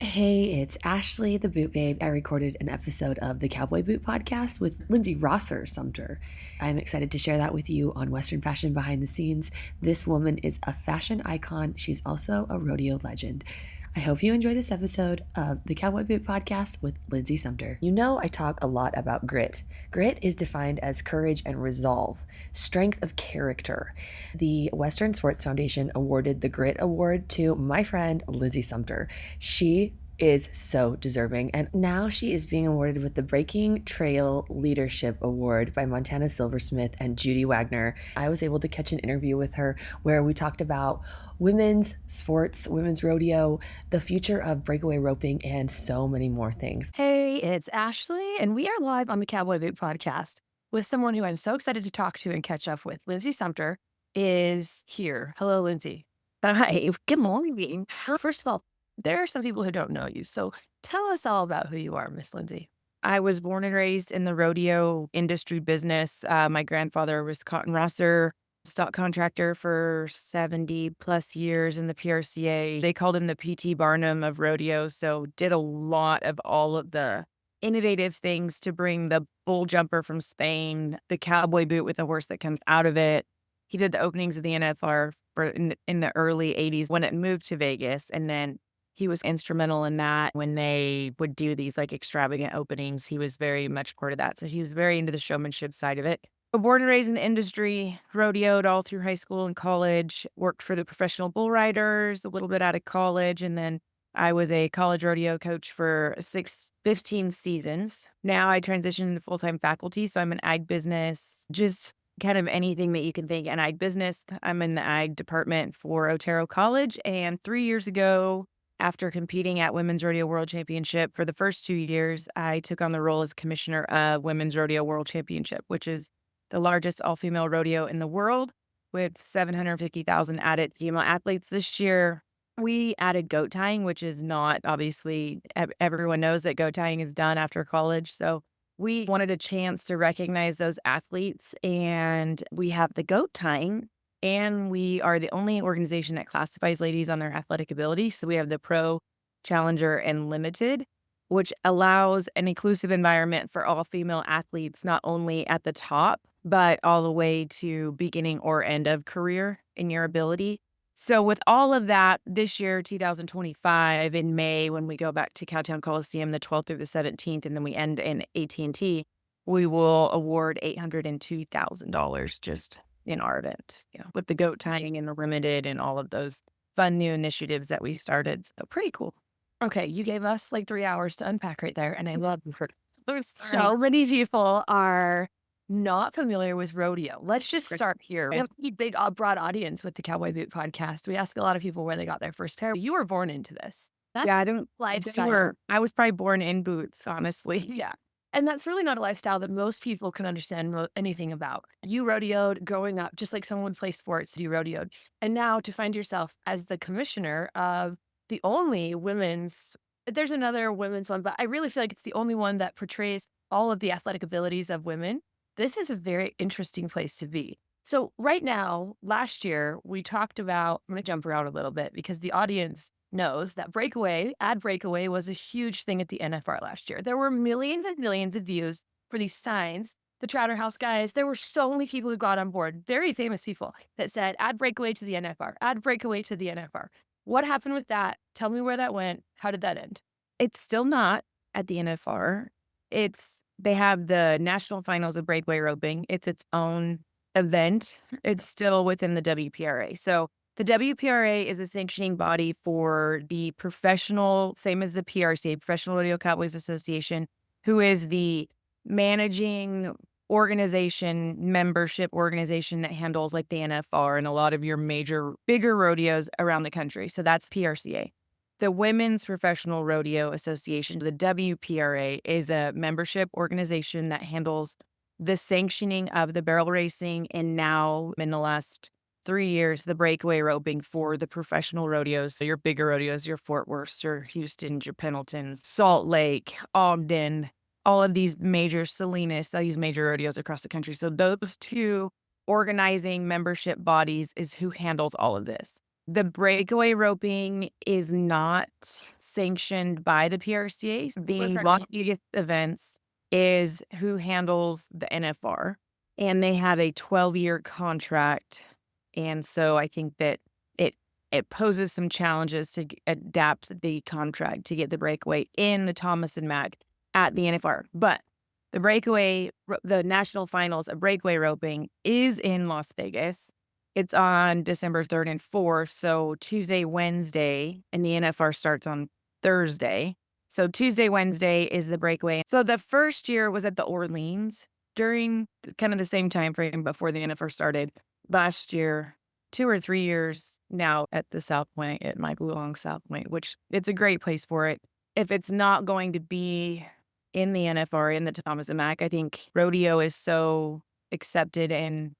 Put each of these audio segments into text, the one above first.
Hey, it's Ashley, the Boot Babe. I recorded an episode of the Cowboy Boot podcast with Lindsay Rosser-Sumpter. I'm excited to share that with you on Western Fashion Behind the Scenes. This woman is a fashion icon. She's also a rodeo legend. I hope you enjoy this episode of the Cowboy Boot podcast with Lindsay Sumpter. You know, I talk a lot about grit. Grit is defined as courage and resolve, strength of character. The Western Sports Foundation awarded the Grit Award to my friend Lindsay Sumpter. She is so deserving, and now she is being awarded with the Breaking Trail Leadership Award by Montana Silversmith and Judy Wagner. I was able to catch an interview with her where we talked about women's sports, women's rodeo, the future of breakaway roping, and so many more things. Hey, it's Ashley, and we are live on the Cowboy Boot podcast with someone who I'm so excited to talk to and catch up with. Lindsay Sumpter is here. Hello, Lindsay. Hi, good morning. First of all, there are some people who don't know you, so tell us all about who you are, Miss Lindsay. I was born and raised in the rodeo industry business. My grandfather was cotton rosser, stock contractor for 70 plus years in the PRCA. They called him the PT Barnum of rodeo. So did a lot of all of the innovative things to bring the bull jumper from Spain, the cowboy boot with a horse that comes out of it. He did the openings of the NFR in the early 80s when it moved to Vegas. And then he was instrumental in that when they would do these like extravagant openings. He was very much part of that. So he was very into the showmanship side of it. But born and raised in the industry, rodeoed all through high school and college, worked for the professional bull riders a little bit out of college. And then I was a college rodeo coach for 15 seasons. Now I transitioned to full-time faculty. So I'm in ag business, just kind of anything that you can think in ag business. I'm in the ag department for Otero College. And 3 years ago, after competing at Women's Rodeo World Championship for the first 2 years, I took on the role as commissioner of Women's Rodeo World Championship, which is the largest all-female rodeo in the world with 750,000 added female athletes this year. We added goat tying, which is not obviously everyone knows that goat tying is done after college. So we wanted a chance to recognize those athletes, and we have the goat tying. And we are the only organization that classifies ladies on their athletic ability. So we have the pro, challenger, and limited, which allows an inclusive environment for all female athletes, not only at the top, but all the way to beginning or end of career in your ability. So with all of that, this year, 2025, in May, when we go back to Cowtown Coliseum, the 12th through the 17th, and then we end in AT&T, we will award $802,000 just in our event, with the goat tying and the limited and all of those fun new initiatives that we started. So pretty cool. Okay, you gave us like 3 hours to unpack right there, and I love it. Sorry. So many people are not familiar with rodeo. Let's just Great. start here. We have a pretty big, broad audience with the Cowboy Boot podcast. We ask a lot of people where they got their first pair. You were born into this. That's Yeah, I don't lifestyle. I was probably born in boots, honestly. Yeah. And that's really not a lifestyle that most people can understand anything about. You rodeoed growing up, just like someone would play sports, you rodeoed. And now to find yourself as the commissioner of the only women's, there's another women's one, but I really feel like it's the only one that portrays all of the athletic abilities of women. This is a very interesting place to be. So right now, last year, we talked about, I'm going to jump around a little bit because the audience knows that ad breakaway was a huge thing at the NFR last year. There were millions and millions of views for these signs. The Trotter House guys, there were so many people who got on board, very famous people that said, add breakaway to the NFR, add breakaway to the NFR. What happened with that? Tell me where that went. How did that end? It's still not at the NFR. They have the national finals of breakaway roping. It's its own event. It's still within the WPRA. So the WPRA is a sanctioning body for the professional, same as the PRCA, Professional Rodeo Cowboys Association, who is the managing organization, membership organization that handles like the NFR and a lot of your major, bigger rodeos around the country. So that's PRCA. The Women's Professional Rodeo Association, the WPRA, is a membership organization that handles the sanctioning of the barrel racing, and now in the last 3 years, the breakaway roping for the professional rodeos. So your bigger rodeos, your Fort Worth, your Houston, your Pendleton, Salt Lake, Ogden, all of these major Salinas, all these major rodeos across the country. So those two organizing membership bodies is who handles all of this. The breakaway roping is not sanctioned by the PRCA. The that Las mean? Vegas events is who handles the NFR, and they have a 12-year contract. And so I think that it it poses some challenges to adapt the contract to get the breakaway in the Thomas and Mack at the NFR. But the national finals of breakaway roping is in Las Vegas. It's on December 3rd and 4th, so Tuesday, Wednesday, and the NFR starts on Thursday. So Tuesday, Wednesday is the breakaway. So the first year was at the Orleans during kind of the same time frame before the NFR started. Last year, 2 or 3 years now at the South Point, at my Blue Long South Point, which it's a great place for it. If it's not going to be in the NFR, in the Thomas and Mack, I think rodeo is so accepted and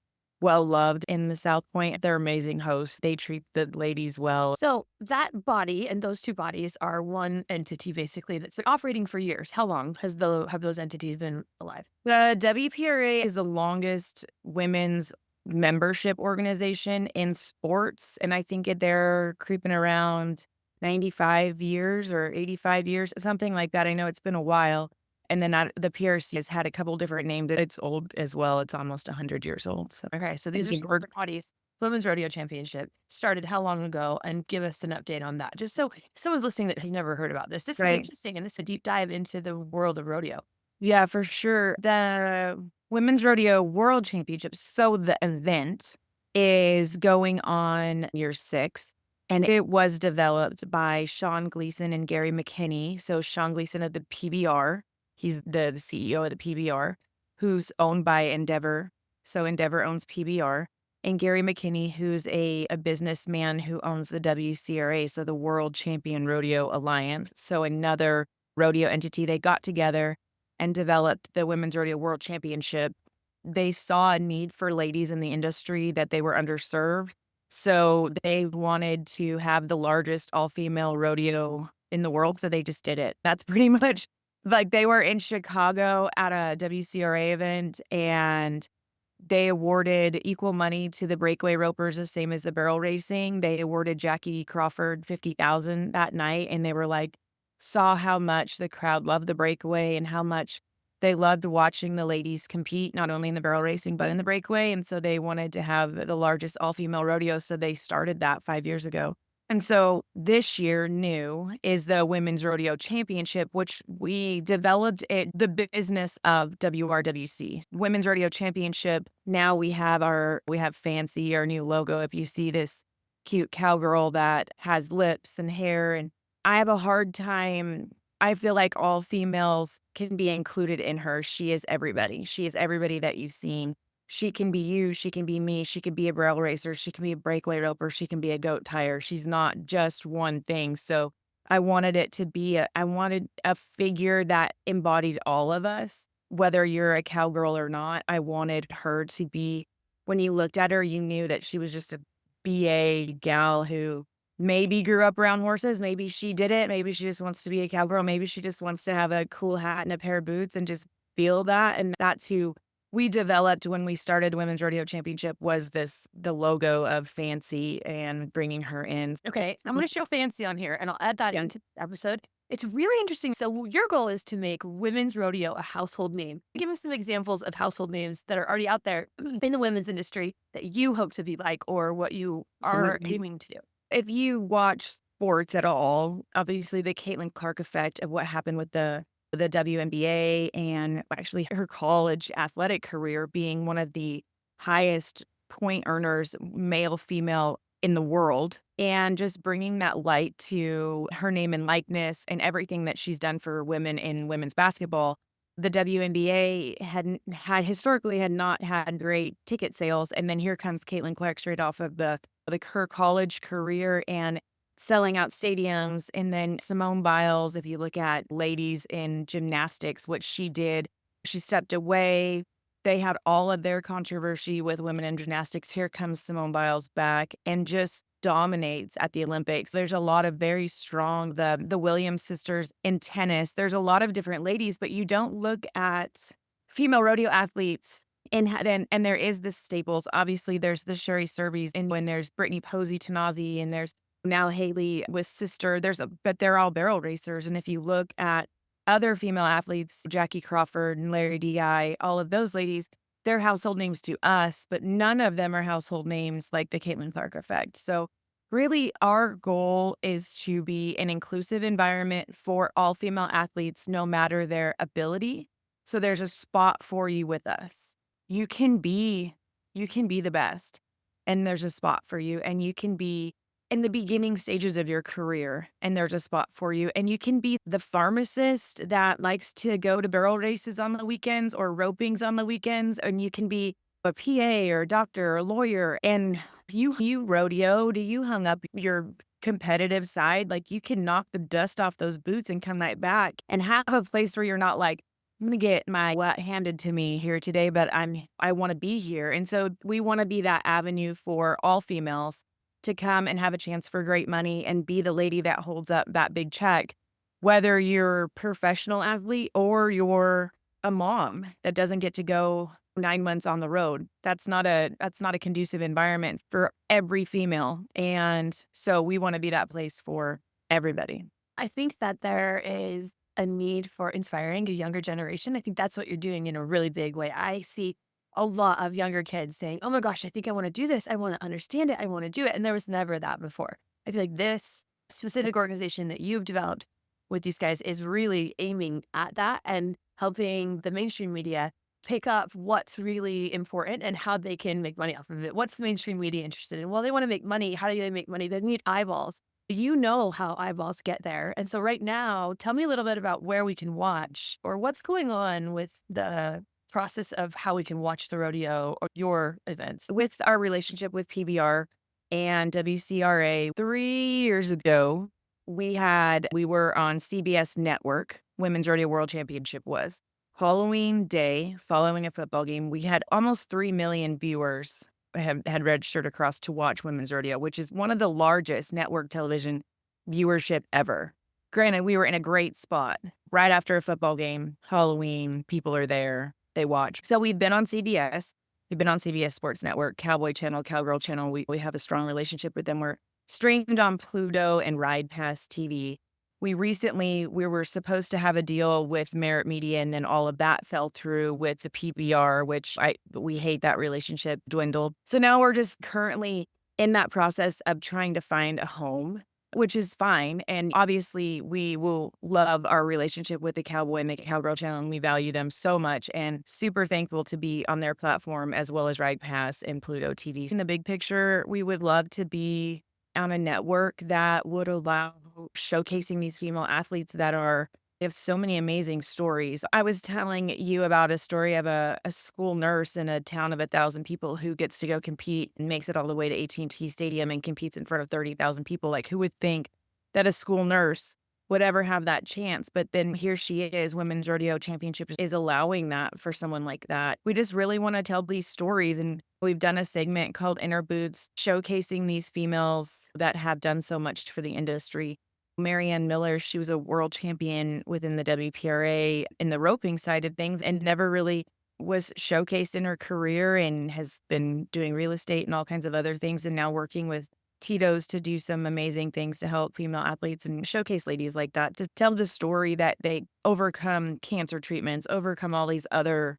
well loved in the South Point. They're amazing hosts. They treat the ladies well. So that body and those two bodies are one entity basically that's been operating for years. How long have those entities been alive? The WPRA is the longest women's membership organization in sports, and I think they're creeping around 95 years or 85 years, something like that. I know it's been a while. And then the PRC has had a couple different names. It's old as well. It's almost 100 years old. So Okay, so these are sport bodies. Women's Rodeo Championship started how long ago? And give us an update on that. Just so if someone's listening that has never heard about this. This is Right. interesting, and this is a deep dive into the world of rodeo. Yeah, for sure. The Women's Rodeo World Championships. So the event is going on year 6, and it was developed by Sean Gleason and Gary McKinney. So Sean Gleason of the PBR, he's the CEO of the PBR, who's owned by Endeavor. So Endeavor owns PBR. And Gary McKinney, who's a businessman who owns the WCRA, so the World Champion Rodeo Alliance. So another rodeo entity. They got together and developed the Women's Rodeo World Championship. They saw a need for ladies in the industry, that they were underserved. So they wanted to have the largest all-female rodeo in the world. So they just did it. That's pretty much like they were in Chicago at a WCRA event, and they awarded equal money to the breakaway ropers, the same as the barrel racing. They awarded Jackie Crawford $50,000 that night, and they were like, saw how much the crowd loved the breakaway and how much they loved watching the ladies compete, not only in the barrel racing, but in the breakaway. And so they wanted to have the largest all-female rodeo. So they started that 5 years ago. And so this year, new is the Women's Rodeo Championship, which we developed the business of WRWC. Women's Rodeo Championship. Now we have Fancy, our new logo. If you see this cute cowgirl that has lips and hair, and I have a hard time. I feel like all females can be included in her. She is everybody. She is everybody that you've seen. She can be you. She can be me. She can be a barrel racer. She can be a breakaway roper. She can be a goat tire. She's not just one thing. So I wanted it to be I wanted a figure that embodied all of us, whether you're a cowgirl or not. I wanted her to be, when you looked at her, you knew that she was just a BA gal who maybe grew up around horses. Maybe she did it. Maybe she just wants to be a cowgirl. Maybe she just wants to have a cool hat and a pair of boots and just feel that. And that's who we developed when we started Women's Rodeo Championship, was the logo of Fancy and bringing her in. Okay, I'm going to show Fancy on here, and I'll add that into the episode. It's really interesting. So your goal is to make women's rodeo a household name. Give us some examples of household names that are already out there in the women's industry that you hope to be like, or what you are aiming to do. If you watch sports at all, obviously the Caitlin Clark effect of what happened with the WNBA, and actually her college athletic career being one of the highest point earners, male, female, in the world, and just bringing that light to her name and likeness and everything that she's done for women in women's basketball. The WNBA had historically not had great ticket sales, and then here comes Caitlin Clark straight off of her college career and selling out stadiums. And then Simone Biles, if you look at ladies in gymnastics, what she did, she stepped away. They had all of their controversy with women in gymnastics. Here comes Simone Biles back and just dominates at the Olympics. There's a lot of very strong, the Williams sisters in tennis. There's a lot of different ladies, but you don't look at female rodeo athletes And there is the staples. Obviously, there's the Sherry Serbies, and when there's Brittany Posey Tanazi, and there's now Haley with sister. But they're all barrel racers. And if you look at other female athletes, Jackie Crawford and Larry Di, all of those ladies, they're household names to us, but none of them are household names like the Caitlin Clark effect. So really, our goal is to be an inclusive environment for all female athletes, no matter their ability. So there's a spot for you with us. You can be, you can be the best, and there's a spot for you, and you can be in the beginning stages of your career, and there's a spot for you, and you can be the pharmacist that likes to go to barrel races on the weekends or ropings on the weekends, and you can be a PA or a doctor or a lawyer, and you rodeoed, you hung up your competitive side, like you can knock the dust off those boots and come right back and have a place where you're not like, I'm gonna get my what handed to me here today, but I want to be here. And so we want to be that avenue for all females to come and have a chance for great money and be the lady that holds up that big check, whether you're a professional athlete or you're a mom that doesn't get to go 9 months on the road. That's not a conducive environment for every female. And so we want to be that place for everybody. I think that there is a need for inspiring a younger generation. I think that's what you're doing in a really big way. I see a lot of younger kids saying, oh my gosh, I think I want to do this. I want to understand it. I want to do it. And there was never that before. I feel like this specific organization that you've developed with these guys is really aiming at that and helping the mainstream media pick up what's really important and how they can make money off of it. What's the mainstream media interested in? Well, they want to make money. How do they make money? They need eyeballs. You know how eyeballs get there. And so right now, tell me a little bit about where we can watch or what's going on with the process of how we can watch the rodeo or your events. With our relationship with PBR and WCRA, 3 years ago, we were on CBS Network. Women's Rodeo World Championship was Halloween day following a football game. We had almost 3 million viewers had registered across to watch Women's Rodeo, which is one of the largest network television viewership ever. Granted, we were in a great spot right after a football game, Halloween, people are there, they watch. So we've been on CBS. We've been on CBS Sports Network, Cowboy Channel, Cowgirl Channel. We have a strong relationship with them. We're streamed on Pluto and Ride Pass TV. We were supposed to have a deal with Merit Media, and then all of that fell through with the PBR, which we hate that relationship dwindled. So now we're just currently in that process of trying to find a home, which is fine. And obviously we will love our relationship with the Cowboy and the Cowgirl Channel, and we value them so much and super thankful to be on their platform as well as Ride Pass and Pluto TV. In the big picture, we would love to be on a network that would allow showcasing these female athletes they have so many amazing stories. I was telling you about a story of a school nurse in a town of 1,000 people who gets to go compete and makes it all the way to AT&T Stadium and competes in front of 30,000 people. Like, who would think that a school nurse would ever have that chance? But then here she is, Women's Rodeo Championship is allowing that for someone like that. We just really want to tell these stories, and we've done a segment called Inner Boots, showcasing these females that have done so much for the industry. Marianne Miller, she was a world champion within the WPRA in the roping side of things and never really was showcased in her career, and has been doing real estate and all kinds of other things, and now working with Tito's to do some amazing things to help female athletes and showcase ladies like that, to tell the story that they overcome cancer treatments, overcome all these other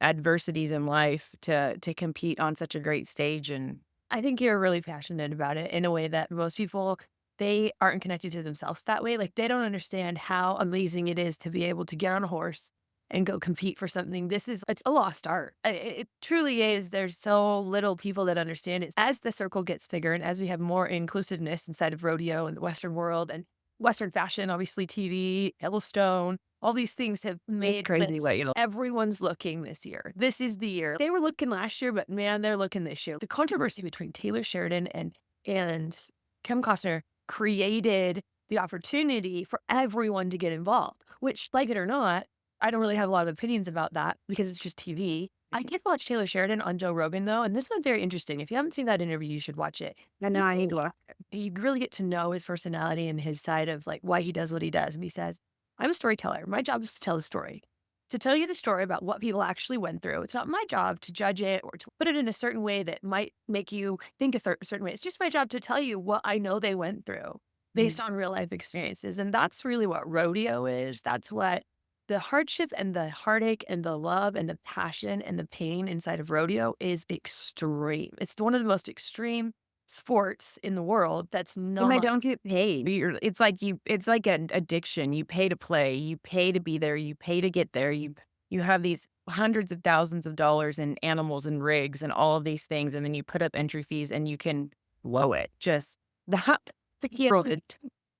adversities in life to compete on such a great stage. And I think you're really passionate about it in a way that most people, they aren't connected to themselves that way. Like, they don't understand how amazing it is to be able to get on a horse and go compete for something. It's a lost art. It truly is. There's so little people that understand it. As the circle gets bigger and as we have more inclusiveness inside of rodeo and the Western world and Western fashion, obviously TV, Yellowstone, all these things have made crazy lists. what you know. Everyone's looking this year. This is the year. They were looking last year, but man, they're looking this year. The controversy between Taylor Sheridan and Kim Costner created the opportunity for everyone to get involved, which, like it or not, I don't really have a lot of opinions about that because it's just TV. I did watch Taylor Sheridan on Joe Rogan, though, and this was very interesting. If you haven't seen that interview, you should watch it. And I need to watch it. You really get to know his personality and his side of like why he does what he does. And he says, I'm a storyteller. My job is to tell a story. to tell you the story about what people actually went through. It's not my job to judge it or to put it in a certain way that might make you think a certain way. It's just my job to tell you what I know they went through based on real life experiences. And that's really what rodeo is. That's what the hardship and the heartache and the love and the passion and the pain inside of rodeo is extreme. It's one of the most extreme sports in the world that's And I not. don't get paid. It's like an addiction. You pay to play, you pay to be there, you pay to get there. You have these hundreds of thousands of dollars in animals and rigs and all of these things, and then you put up entry fees and you can blow it. Just that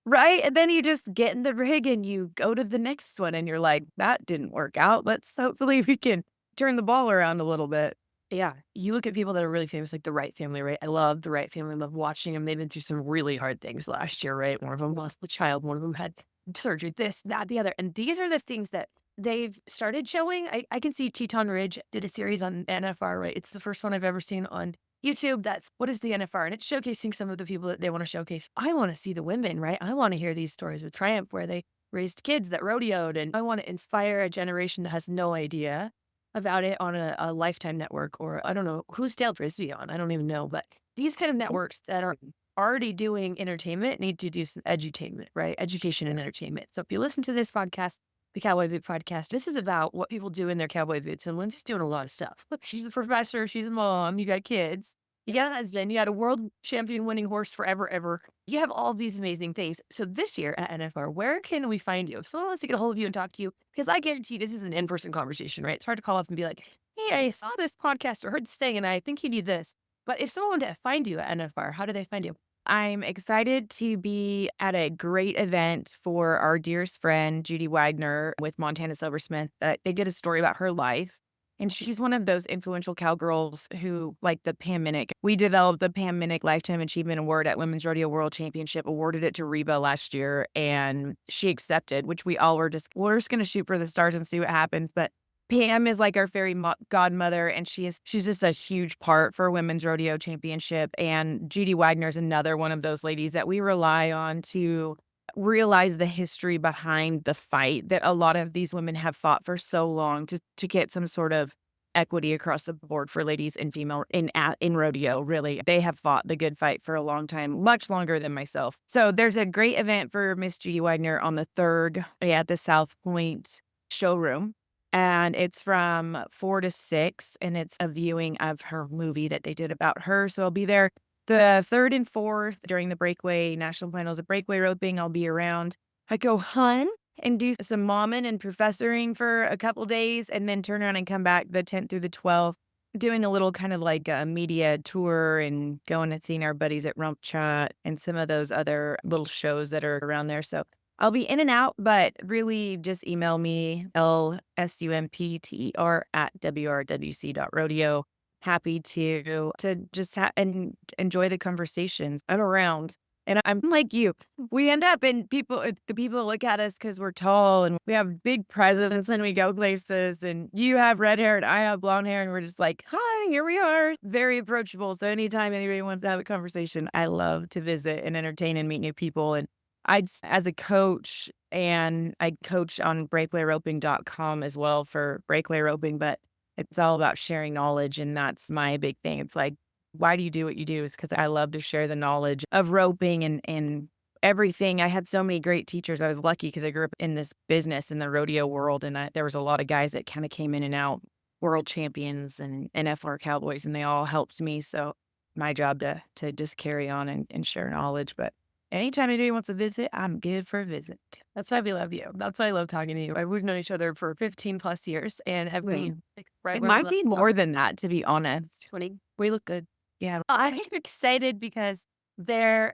right? And then you just get in the rig and you go to the next one and you're like, that didn't work out. Let's hopefully we can turn the ball around a little bit. Yeah. You look at people that are really famous, like the Wright family, right? I love the Wright family. I love watching them. They've been through some really hard things last year, right? One of them lost a child. One of them had surgery, this, that, the other. And these are the things that they've started showing. I can see Teton Ridge did a series on NFR, right? It's the first one I've ever seen on YouTube. That's what is the NFR? And it's showcasing some of the people that they want to showcase. I want to see the women, right? I want to hear these stories of triumph where they raised kids that rodeoed. And I want to inspire a generation that has no idea about it on a Lifetime network, or I don't know who's Dale Frisbee on. I don't even know, but these kind of networks that are already doing entertainment need to do some edutainment, right? Education and entertainment. So if you listen to this podcast, the Cowboy Boot Podcast, this is about what people do in their cowboy boots. And Lindsay's doing a lot of stuff. Look, she's a professor. She's a mom. You got kids. You got a husband. You got a world champion winning horse forever, ever. You have all these amazing things. So this year at NFR, where can we find you? If someone wants to get a hold of you and talk to you, because I guarantee this is an in-person conversation, right? It's hard to call up and be like, hey, I saw this podcast or heard this thing and I think you need this. But if someone wanted to find you at NFR, how do they find you? I'm excited to be at a great event for our dearest friend, Judy Wagner with Montana Silversmith. They did a story about her life. And she's one of those influential cowgirls who, like the Pam Minnick, we developed the Pam Minnick Lifetime Achievement Award at Women's Rodeo World Championship, awarded it to Reba last year, and she accepted, which we're just going to shoot for the stars and see what happens. But Pam is like our fairy godmother, and she's just a huge part for Women's Rodeo Championship. And Judy Wagner is another one of those ladies that we rely on to realize the history behind the fight that a lot of these women have fought for so long to get some sort of equity across the board for ladies and female in rodeo. Really, they have fought the good fight for a long time, much longer than myself. So there's a great event for Miss Judy Wagner on the 3rd at the South Point showroom. And it's from 4 to 6, and it's a viewing of her movie that they did about her. So I'll be there the 3rd and 4th during the breakaway national finals of breakaway roping. I'll be around. I go hunt and do some momming and professoring for a couple days, and then turn around and come back the 10th through the 12th, doing a little kind of like a media tour and going and seeing our buddies at Rump Chat and some of those other little shows that are around there. So I'll be in and out, but really just email me, lsumpter@wrwc.rodeo. Happy to just and enjoy the conversations. I'm around. And I'm like you. We end up in the people look at us because we're tall and we have big presence and we go places. And you have red hair and I have blonde hair, and we're just like, hi, here we are. Very approachable. So anytime anybody wants to have a conversation, I love to visit and entertain and meet new people. And as a coach, and I coach on breakawayroping.com as well for breakaway roping, but it's all about sharing knowledge. And that's my big thing. It's like, why do you do what you do? Is because I love to share the knowledge of roping and everything. I had so many great teachers. I was lucky because I grew up in this business in the rodeo world. And there was a lot of guys that kind of came in and out, world champions and NFR cowboys, and they all helped me. So my job to just carry on and share knowledge. But anytime anybody wants to visit, I'm good for a visit. That's why we love you. That's why I love talking to you. We've known each other for 15 plus years and have been right It where might be more than that, to be honest. 20. We look good. Yeah. I'm excited because I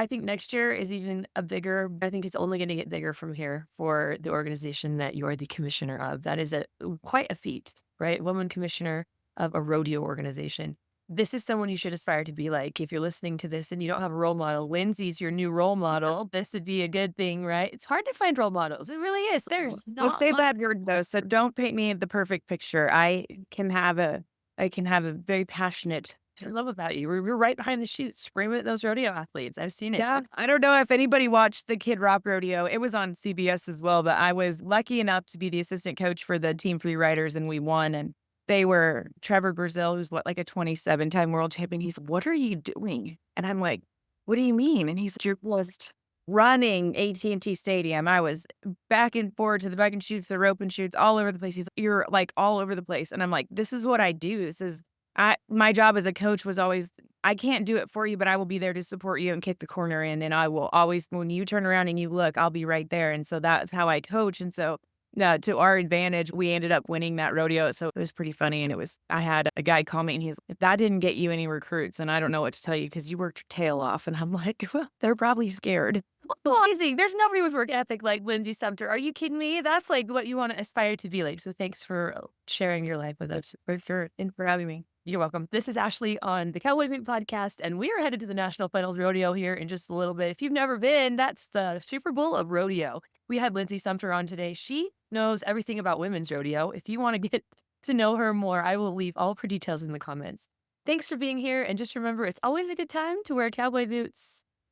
think next year is even I think it's only going to get bigger from here for the organization that you are the commissioner of. That is quite a feat, right? Woman commissioner of a rodeo organization. This is someone you should aspire to be like. If you're listening to this and you don't have a role model, Lindsay's your new role model. This would be a good thing, right? It's hard to find role models. It really is. There's not. Let's say that word though. So don't paint me the perfect picture. I can have a very passionate I love about you. We're right behind the chutes, screaming at those rodeo athletes. I've seen it. Yeah, I don't know if anybody watched the Kid Rock Rodeo. It was on CBS as well, but I was lucky enough to be the assistant coach for the Team Free Riders, and we won. And they were Trevor Brazil, who's what, like a 27-time world champion. He's, "What are you doing?" And I'm like, "What do you mean?" And he's, "You're just running AT&T Stadium." I was back and forward to the back and shoots, the rope and shoots, all over the place. He's, "You're like all over the place." And I'm like, "This is what I do. This is my job as a coach was always, I can't do it for you, but I will be there to support you and kick the corner in. And I will always, when you turn around and you look, I'll be right there." And so that's how I coach. And so to our advantage, we ended up winning that rodeo. So it was pretty funny. And I had a guy call me and he's, "If that didn't get you any recruits, and I don't know what to tell you because you worked your tail off." And I'm like, "Well, they're probably scared." Amazing. There's nobody with work ethic like Lindsay Sumter. Are you kidding me? That's like what you want to aspire to be like. So thanks for sharing your life with us, for sure, and for having me. You're welcome. This is Ashley on the Cowboy Boot Podcast, and we are headed to the National Finals Rodeo here in just a little bit. If you've never been, that's the Super Bowl of rodeo. We had Lindsay Sumter on today. She knows everything about women's rodeo. If you want to get to know her more, I will leave all of her details in the comments. Thanks for being here, and just remember, it's always a good time to wear cowboy boots.